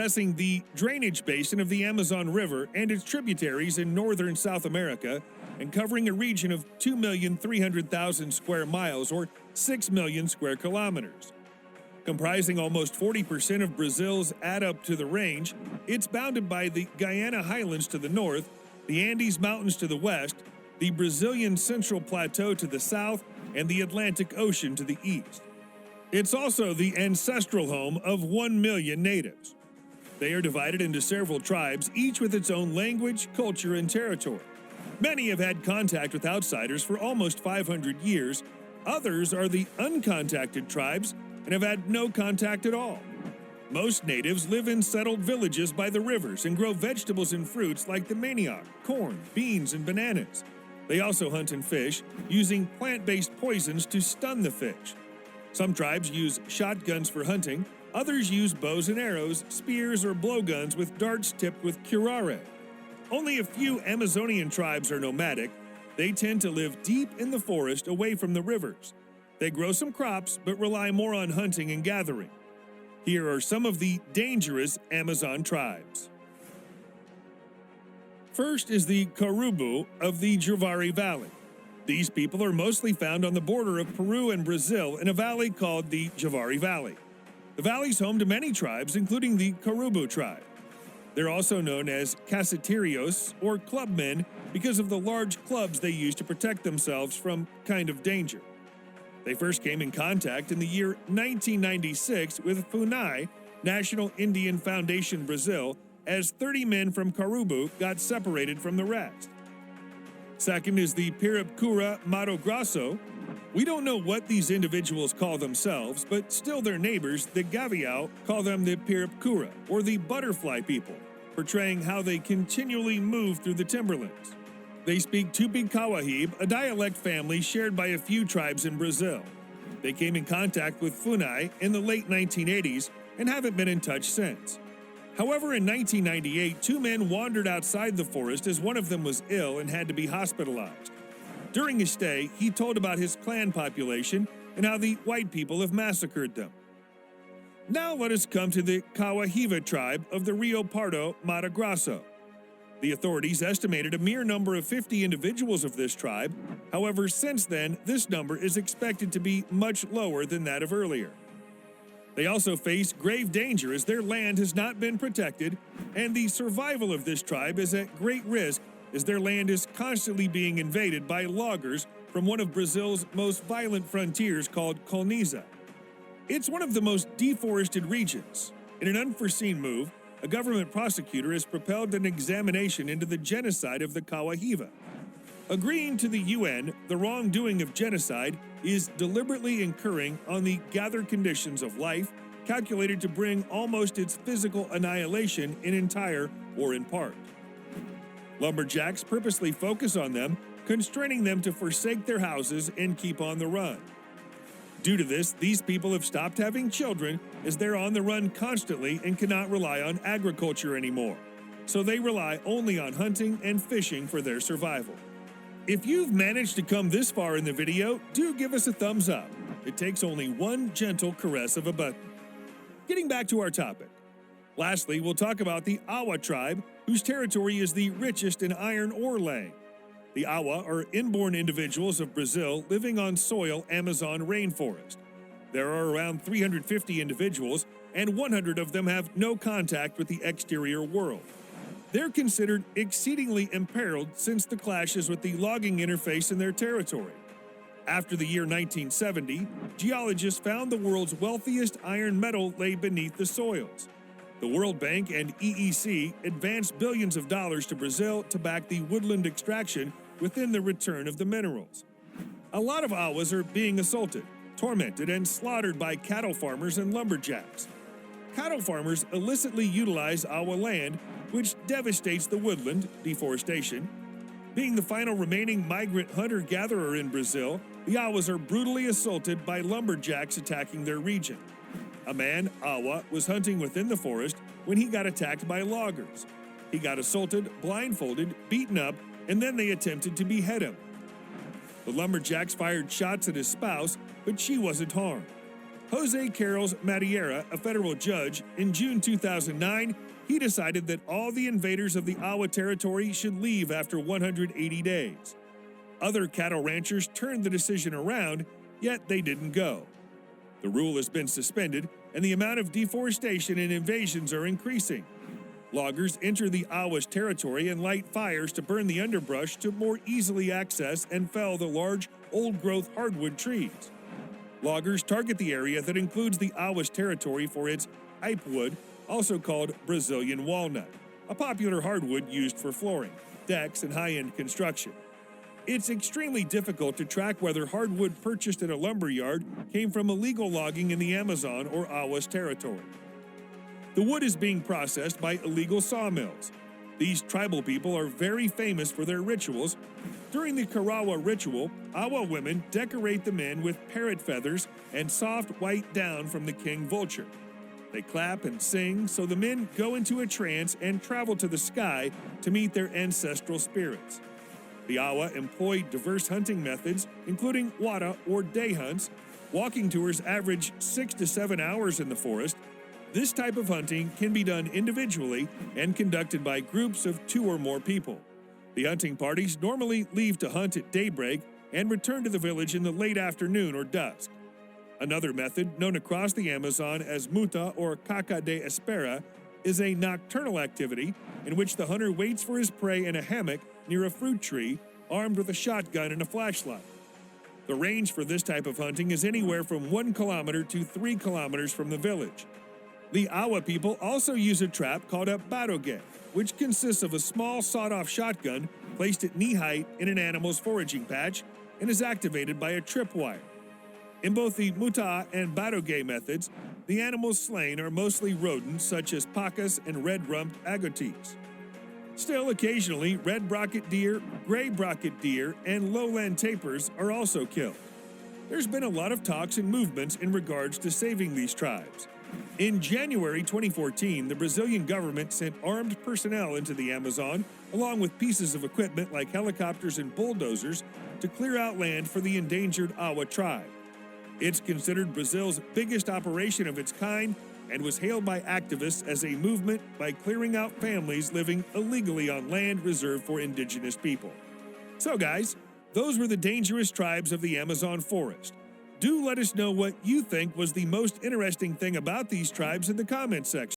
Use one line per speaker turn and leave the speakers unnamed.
Addressing the drainage basin of the Amazon River and its tributaries in northern South America, and covering a region of 2,300,000 square miles or 6 million square kilometers. Comprising almost 40% of Brazil's add up to the range, it's bounded by the Guiana Highlands to the north, the Andes Mountains to the west, the Brazilian Central Plateau to the south, and the Atlantic Ocean to the east. It's also the ancestral home of 1 million natives. They are divided into several tribes, each with its own language, culture, and territory. Many have had contact with outsiders for almost 500 years. Others are the uncontacted tribes and have had no contact at all. Most natives live in settled villages by the rivers and grow vegetables and fruits like the manioc, corn, beans, and bananas. They also hunt and fish, using plant-based poisons to stun the fish. Some tribes use shotguns for hunting. Others use bows and arrows, spears, or blowguns with darts tipped with curare. Only a few Amazonian tribes are nomadic. They tend to live deep in the forest away from the rivers. They grow some crops but rely more on hunting and gathering. Here are some of the dangerous Amazon tribes. First is the Caribou of the Javari Valley. These people are mostly found on the border of Peru and Brazil in a valley called the Javari Valley. The valley is home to many tribes, including the Caribou tribe. They're also known as caceterios, or clubmen, because of the large clubs they use to protect themselves from kind of danger. They first came in contact in the year 1996 with FUNAI, National Indian Foundation Brazil, as 30 men from Caribou got separated from the rest. Second is the Pirapicura Mato Grosso. We don't know what these individuals call themselves, but still their neighbors, the Gavião, call them the Pirapicura, or the butterfly people, portraying how they continually move through the timberlands. They speak Tupi-Kawahibe, a dialect family shared by a few tribes in Brazil. They came in contact with FUNAI in the late 1980s and haven't been in touch since. However, in 1998, 2 men wandered outside the forest as one of them was ill and had to be hospitalized. During his stay, he told about his clan population and how the white people have massacred them. Now let us come to the Kawahiva tribe of the Rio Pardo Mato Grosso. The authorities estimated a mere number of 50 individuals of this tribe. However, since then, this number is expected to be much lower than that of earlier. They also face grave danger as their land has not been protected, and the survival of this tribe is at great risk as their land is constantly being invaded by loggers from one of Brazil's most violent frontiers called Colniza. It's one of the most deforested regions. In an unforeseen move, a government prosecutor has propelled an examination into the genocide of the Kawahiva. Agreeing to the UN, the wrongdoing of genocide is deliberately incurring on the gathered conditions of life, calculated to bring almost its physical annihilation in entire or in part. Lumberjacks purposely focus on them, constraining them to forsake their houses and keep on the run. Due to this, these people have stopped having children as they're on the run constantly and cannot rely on agriculture anymore. So they rely only on hunting and fishing for their survival. If you've managed to come this far in the video, do give us a thumbs up. It takes only one gentle caress of a button. Getting back to our topic. Lastly, we'll talk about the Awa tribe, whose territory is the richest in iron ore laying. The Awa are inborn individuals of Brazil living on soil Amazon rainforest. There are around 350 individuals, and 100 of them have no contact with the exterior world. They're considered exceedingly imperiled since the clashes with the logging interface in their territory. After the year 1970, geologists found the world's wealthiest iron metal lay beneath the soils. The World Bank and EEC advanced billions of dollars to Brazil to back the woodland extraction within the return of the minerals. A lot of Awas are being assaulted, tormented, and slaughtered by cattle farmers and lumberjacks. Cattle farmers illicitly utilize Awa land, which devastates the woodland, deforestation. Being the final remaining migrant hunter-gatherer in Brazil, the Awas are brutally assaulted by lumberjacks attacking their region. A man, Awa, was hunting within the forest when he got attacked by loggers. He got assaulted, blindfolded, beaten up, and then they attempted to behead him. The lumberjacks fired shots at his spouse, but she wasn't harmed. Jose Carlos Madeira, a federal judge, in June 2009, he decided that all the invaders of the Awa territory should leave after 180 days. Other cattle ranchers turned the decision around, yet they didn't go. The rule has been suspended, and the amount of deforestation and invasions are increasing. Loggers enter the Awa's territory and light fires to burn the underbrush to more easily access and fell the large, old-growth hardwood trees. Loggers target the area that includes the Awa's territory for its ipewood, also called Brazilian walnut, a popular hardwood used for flooring, decks, and high-end construction. It's extremely difficult to track whether hardwood purchased at a lumber yard came from illegal logging in the Amazon or Awa's territory. The wood is being processed by illegal sawmills. These tribal people are very famous for their rituals. During the Karawa ritual, Awa women decorate the men with parrot feathers and soft white down from the king vulture. They clap and sing, so the men go into a trance and travel to the sky to meet their ancestral spirits. The Awa employ diverse hunting methods, including wada or day hunts. Walking tours average 6 to 7 hours in the forest. This type of hunting can be done individually and conducted by groups of 2 or more people. The hunting parties normally leave to hunt at daybreak and return to the village in the late afternoon or dusk. Another method, known across the Amazon as muta or caca de espera, is a nocturnal activity in which the hunter waits for his prey in a hammock near a fruit tree, armed with a shotgun and a flashlight. The range for this type of hunting is anywhere from 1 kilometer to 3 kilometers from the village. The Awa people also use a trap called a baroge, which consists of a small sawed-off shotgun placed at knee height in an animal's foraging patch and is activated by a tripwire. In both the muta and baroge methods, the animals slain are mostly rodents such as pacas and red-rumped agotes. Still, occasionally, red brocket deer, gray brocket deer, and lowland tapirs are also killed. There's been a lot of talks and movements in regards to saving these tribes. In January 2014, the Brazilian government sent armed personnel into the Amazon, along with pieces of equipment like helicopters and bulldozers, to clear out land for the endangered Awa tribe. It's considered Brazil's biggest operation of its kind and was hailed by activists as a movement by clearing out families living illegally on land reserved for indigenous people. So guys, those were the dangerous tribes of the Amazon forest. Do let us know what you think was the most interesting thing about these tribes in the comments section.